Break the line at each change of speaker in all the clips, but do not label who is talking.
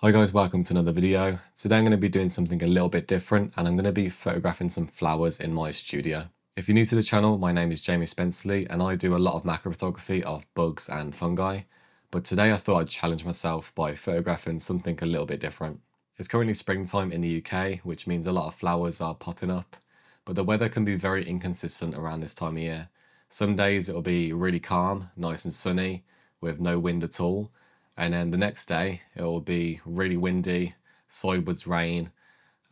Hi guys, welcome to another video. Today I'm going to be doing something a little bit different and I'm going to be photographing some flowers in my studio. If you're new to the channel, my name is Jamie Spenceley and I do a lot of macro photography of bugs and fungi. But today I thought I'd challenge myself by photographing something a little bit different. It's currently springtime in the UK, which means a lot of flowers are popping up, but the weather can be very inconsistent around this time of year. Some days it'll be really calm, nice and sunny, with no wind at all. And then the next day, it will be really windy, sideways rain,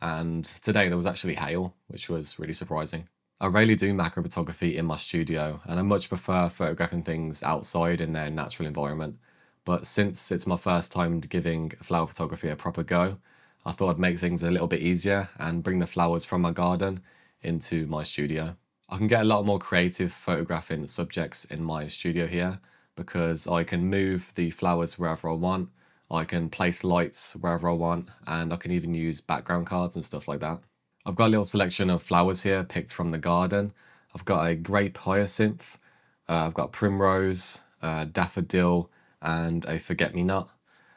and today there was actually hail, which was really surprising. I rarely do macro photography in my studio, and I much prefer photographing things outside in their natural environment. But since it's my first time giving flower photography a proper go, I thought I'd make things a little bit easier and bring the flowers from my garden into my studio. I can get a lot more creative photographing subjects in my studio here, because I can move the flowers wherever I want, I can place lights wherever I want, and I can even use background cards and stuff like that. I've got a little selection of flowers here picked from the garden. I've got a grape hyacinth, I've got primrose, daffodil, and a forget-me-not.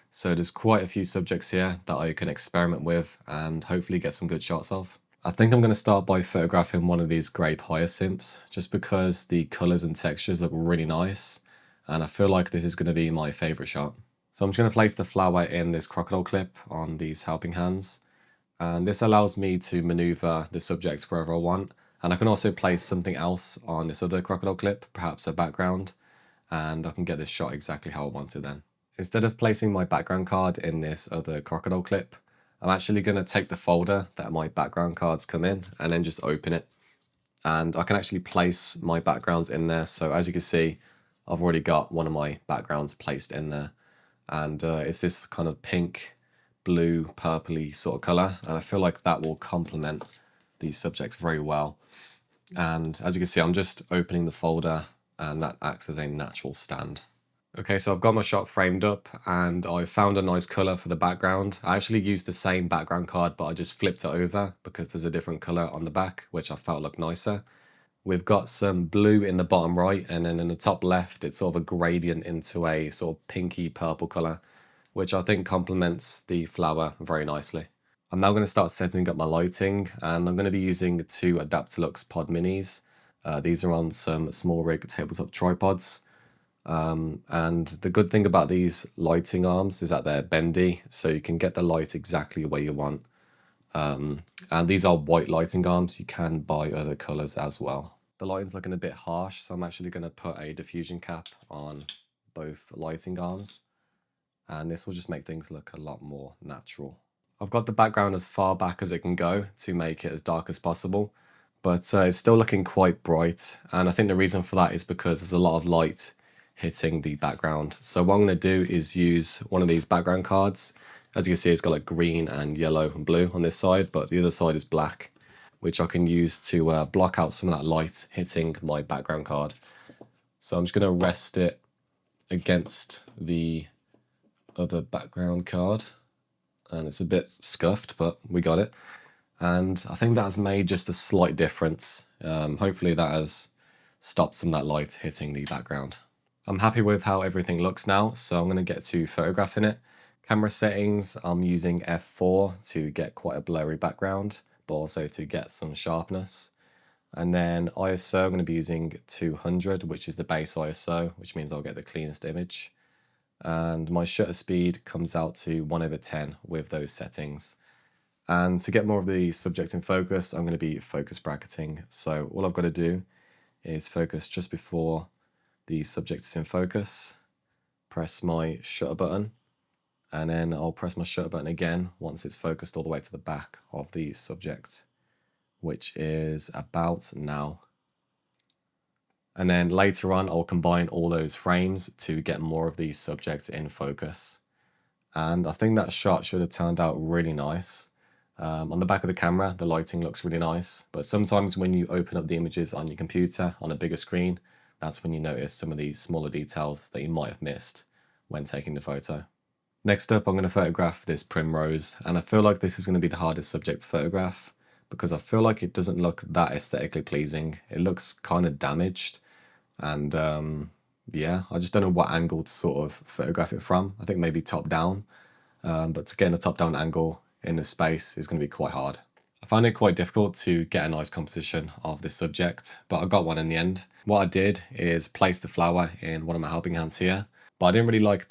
So there's quite a few subjects here that I can experiment with and hopefully get some good shots of. I think I'm going to start by photographing one of these grape hyacinths, just because the colours and textures look really nice. And I feel like this is going to be my favourite shot. So I'm just going to place the flower in this crocodile clip on these helping hands. And this allows me to maneuver the subject wherever I want. And I can also place something else on this other crocodile clip, perhaps a background, and I can get this shot exactly how I want it then. Instead of placing my background card in this other crocodile clip, I'm actually going to take the folder that my background cards come in and then just open it. And I can actually place my backgrounds in there. So as you can see, I've already got one of my backgrounds placed in there, and it's this kind of pink, blue, purpley sort of color, and I feel like that will complement the subject very well. And as you can see, I'm just opening the folder and that acts as a natural stand. Okay, so I've got my shot framed up and I found a nice color for the background. I actually used the same background card, but I just flipped it over because there's a different color on the back, which I felt looked nicer. We've got some blue in the bottom right, and then in the top left, it's sort of a gradient into a sort of pinky purple color, which I think complements the flower very nicely. I'm now going to start setting up my lighting, and I'm going to be using two Adaptalux Pod Minis. These are on some small rig tabletop tripods. And the good thing about these lighting arms is that they're bendy, so you can get the light exactly where you want. And these are white lighting arms. You can buy other colors as well. The lighting's looking a bit harsh, so I'm actually going to put a diffusion cap on both lighting arms, and this will just make things look a lot more natural. I've got the background as far back as it can go to make it as dark as possible, but it's still looking quite bright, and I think the reason for that is because there's a lot of light hitting the background. So what I'm going to do is use one of these background cards. As you can see, it's got like green and yellow and blue on this side, but the other side is black, which I can use to block out some of that light hitting my background card. So I'm just going to rest it against the other background card, and it's a bit scuffed, but we got it. And I think that has made just a slight difference. Hopefully that has stopped some of that light hitting the background. I'm happy with how everything looks now, so I'm going to get to photographing it. Camera settings, I'm using f4 to get quite a blurry background, but also to get some sharpness. And then ISO, I'm going to be using 200, which is the base ISO, which means I'll get the cleanest image. And my shutter speed comes out to 1/10 with those settings. And to get more of the subject in focus, I'm going to be focus bracketing. So all I've got to do is focus just before the subject is in focus, press my shutter button, and then I'll press my shutter button again once it's focused all the way to the back of the subject, which is about now. And then later on, I'll combine all those frames to get more of the subject in focus. And I think that shot should have turned out really nice. On the back of the camera, the lighting looks really nice, but sometimes when you open up the images on your computer on a bigger screen, that's when you notice some of these smaller details that you might have missed when taking the photo. Next up, I'm going to photograph this primrose, and I feel like this is going to be the hardest subject to photograph because I feel like it doesn't look that aesthetically pleasing. It looks kind of damaged, and yeah, I just don't know what angle to sort of photograph it from. I think maybe top down, but to get in a top-down angle in this space is going to be quite hard. I found it quite difficult to get a nice composition of this subject, but I got one in the end. What I did is place the flower in one of my helping hands here, but I didn't really like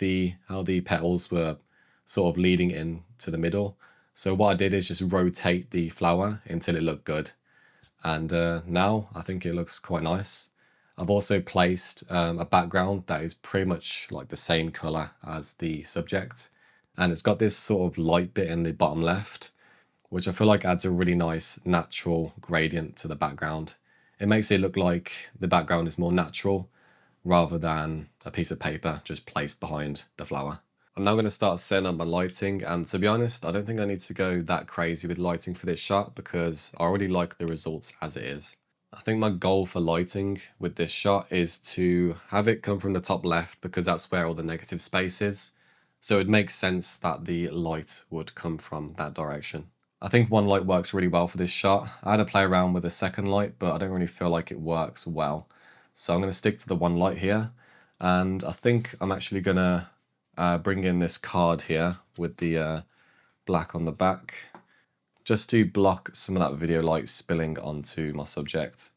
how the petals were sort of leading in to the middle. So what I did is just rotate the flower until it looked good. And now I think it looks quite nice. I've also placed a background that is pretty much like the same color as the subject. And it's got this sort of light bit in the bottom left, which I feel like adds a really nice natural gradient to the background. It makes it look like the background is more natural rather than a piece of paper just placed behind the flower. I'm now going to start setting up my lighting, and to be honest, I don't think I need to go that crazy with lighting for this shot because I already like the results as it is. I think my goal for lighting with this shot is to have it come from the top left because that's where all the negative space is. So it makes sense that the light would come from that direction. I think one light works really well for this shot. I had to play around with a second light, but I don't really feel like it works well. So I'm going to stick to the one light here. And I think I'm actually going to bring in this card here with the black on the back, just to block some of that video light spilling onto my subject.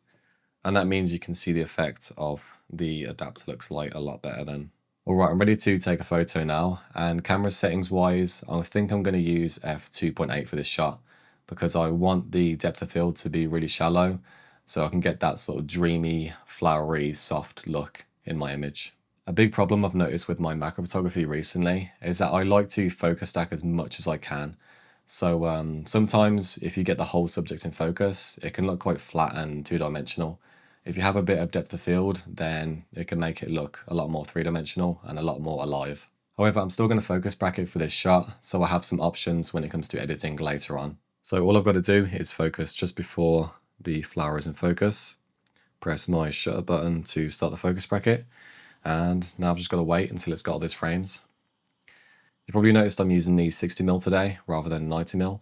And that means you can see the effect of the Adaptalux light a lot better then. Alright, I'm ready to take a photo now, and camera settings wise, I think I'm going to use f2.8 for this shot because I want the depth of field to be really shallow so I can get that sort of dreamy, flowery, soft look in my image. A big problem I've noticed with my macro photography recently is that I like to focus stack as much as I can. So sometimes if you get the whole subject in focus, it can look quite flat and two-dimensional. If you have a bit of depth of field, then it can make it look a lot more three-dimensional and a lot more alive. However, I'm still going to focus bracket for this shot, so I have some options when it comes to editing later on. So all I've got to do is focus just before the flower is in focus, press my shutter button to start the focus bracket, and now I've just got to wait until it's got all these frames. You probably noticed I'm using the 60mm today rather than 90mm.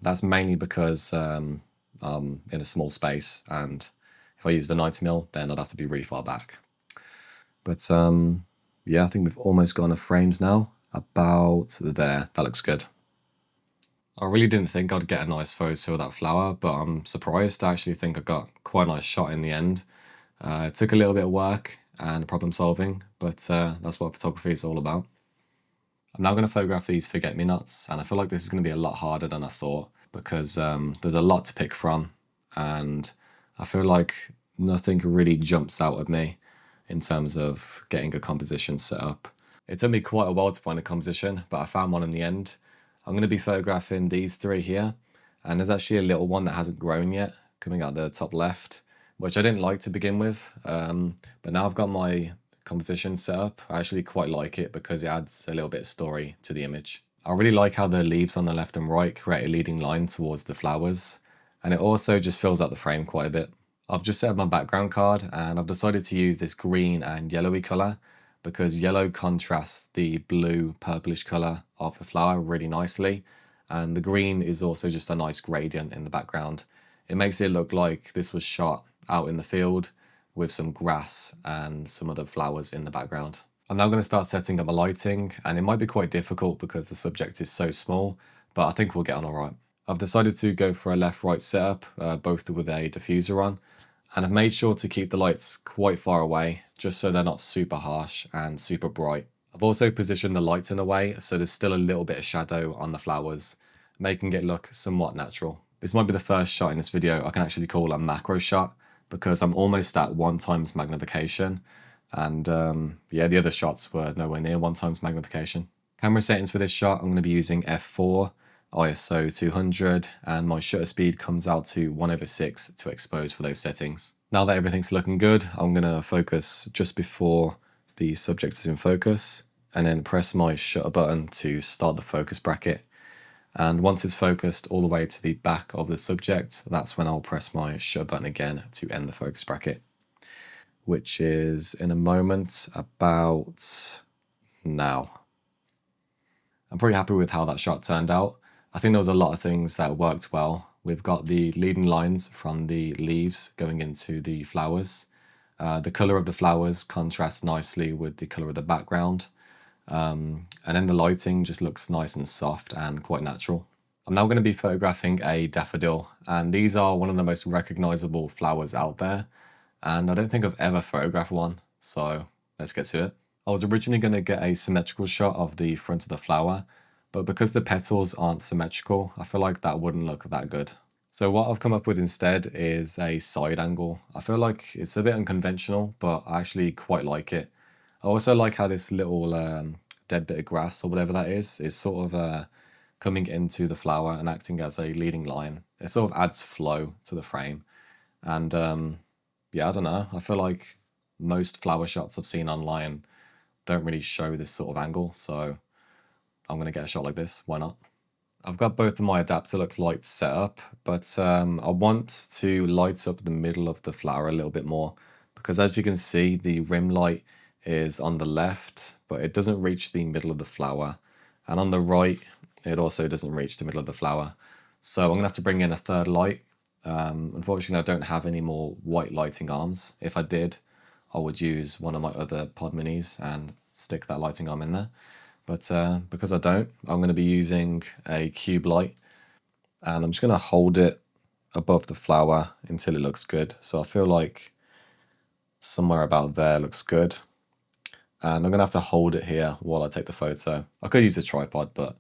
That's mainly because I'm in a small space, and if I use the 90mm, then I'd have to be really far back. But yeah, I think we've almost got enough frames now. About there, that looks good. I really didn't think I'd get a nice photo of that flower, but I'm surprised. I actually think I got quite a nice shot in the end. It took a little bit of work and problem solving, but that's what photography is all about. I'm now going to photograph these forget-me-nots, and I feel like this is going to be a lot harder than I thought because there's a lot to pick from, and I feel like nothing really jumps out at me in terms of getting a composition set up. It took me quite a while to find a composition, but I found one in the end. I'm going to be photographing these three here, and there's actually a little one that hasn't grown yet coming out the top left, which I didn't like to begin with, but now I've got my composition set up. I actually quite like it because it adds a little bit of story to the image. I really like how the leaves on the left and right create a leading line towards the flowers, and it also just fills out the frame quite a bit. I've just set up my background card, and I've decided to use this green and yellowy colour because yellow contrasts the blue purplish colour of the flower really nicely, and the green is also just a nice gradient in the background. It makes it look like this was shot out in the field with some grass and some other flowers in the background. I'm now going to start setting up my lighting, and it might be quite difficult because the subject is so small, but I think we'll get on alright. I've decided to go for a left-right setup, both with a diffuser on, and I've made sure to keep the lights quite far away, just so they're not super harsh and super bright. I've also positioned the lights in a way so there's still a little bit of shadow on the flowers, making it look somewhat natural. This might be the first shot in this video I can actually call a macro shot, because I'm almost at 1x magnification, and yeah, the other shots were nowhere near 1x magnification. Camera settings for this shot, I'm going to be using f4, ISO 200, and my shutter speed comes out to 1/6 to expose for those settings. Now that everything's looking good, I'm going to focus just before the subject is in focus, and then press my shutter button to start the focus bracket. And once it's focused all the way to the back of the subject, that's when I'll press my shutter button again to end the focus bracket, which is in a moment about now. I'm pretty happy with how that shot turned out. I think there was a lot of things that worked well. We've got the leading lines from the leaves going into the flowers. The colour of the flowers contrasts nicely with the colour of the background. And then the lighting just looks nice and soft and quite natural. I'm now going to be photographing a daffodil, and these are one of the most recognizable flowers out there, and I don't think I've ever photographed one, so let's get to it. I was originally going to get a symmetrical shot of the front of the flower, but because the petals aren't symmetrical, I feel like that wouldn't look that good. So what I've come up with instead is a side angle. I feel like it's a bit unconventional, but I actually quite like it. I also like how this little dead bit of grass or whatever that is sort of coming into the flower and acting as a leading line. It sort of adds flow to the frame. And yeah, I don't know. I feel like most flower shots I've seen online don't really show this sort of angle. So I'm going to get a shot like this. Why not? I've got both of my Adaptalux lights set up, but I want to light up the middle of the flower a little bit more, because as you can see, the rim light is on the left, but it doesn't reach the middle of the flower. And on the right, it also doesn't reach the middle of the flower. So I'm going to have to bring in a third light. Unfortunately, I don't have any more white lighting arms. If I did, I would use one of my other pod minis and stick that lighting arm in there. But because I don't, I'm going to be using a cube light, and I'm just going to hold it above the flower until it looks good. So I feel like somewhere about there looks good. And I'm going to have to hold it here while I take the photo. I could use a tripod, but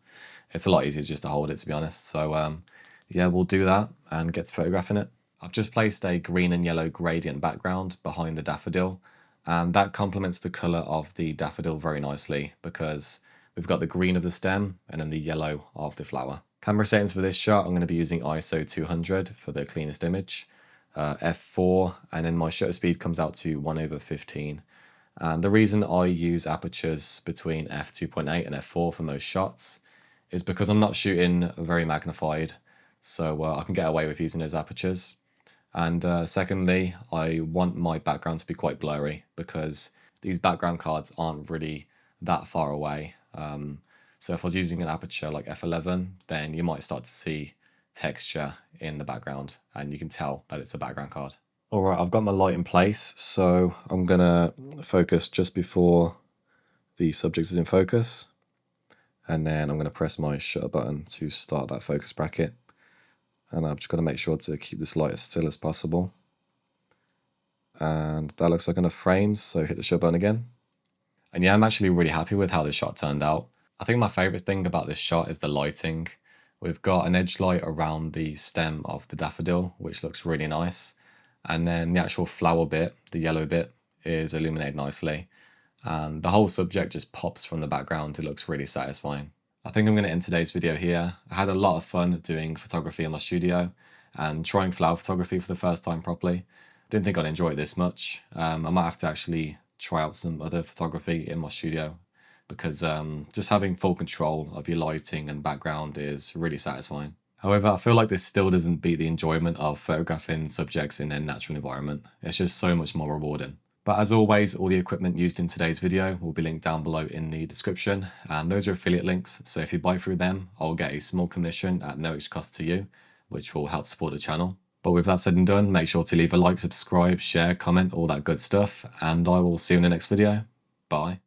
it's a lot easier just to hold it, to be honest. So yeah, we'll do that and get to photographing it. I've just placed a green and yellow gradient background behind the daffodil, and that complements the colour of the daffodil very nicely, because we've got the green of the stem and then the yellow of the flower. Camera settings for this shot, I'm going to be using ISO 200 for the cleanest image, f4, and then my shutter speed comes out to 1/15. And the reason I use apertures between f2.8 and f4 for most shots is because I'm not shooting very magnified, so I can get away with using those apertures. And secondly, I want my background to be quite blurry, because these background cards aren't really that far away. So if I was using an aperture like f11, then you might start to see texture in the background, and you can tell that it's a background card. All right, I've got my light in place, so I'm gonna focus just before the subject is in focus, and then I'm gonna press my shutter button to start that focus bracket. And I've just got to make sure to keep this light as still as possible. And that looks like enough frames, so hit the shutter button again. And yeah, I'm actually really happy with how this shot turned out. I think my favorite thing about this shot is the lighting. We've got an edge light around the stem of the daffodil, which looks really nice. And then the actual flower bit, the yellow bit, is illuminated nicely. And the whole subject just pops from the background. It looks really satisfying. I think I'm going to end today's video here. I had a lot of fun doing photography in my studio and trying flower photography for the first time properly. Didn't think I'd enjoy it this much. I might have to actually try out some other photography in my studio, because just having full control of your lighting and background is really satisfying. However, I feel like this still doesn't beat the enjoyment of photographing subjects in their natural environment. It's just so much more rewarding. But as always, all the equipment used in today's video will be linked down below in the description, and those are affiliate links, so if you buy through them, I'll get a small commission at no extra cost to you, which will help support the channel. But with that said and done, make sure to leave a like, subscribe, share, comment, all that good stuff, and I will see you in the next video. Bye.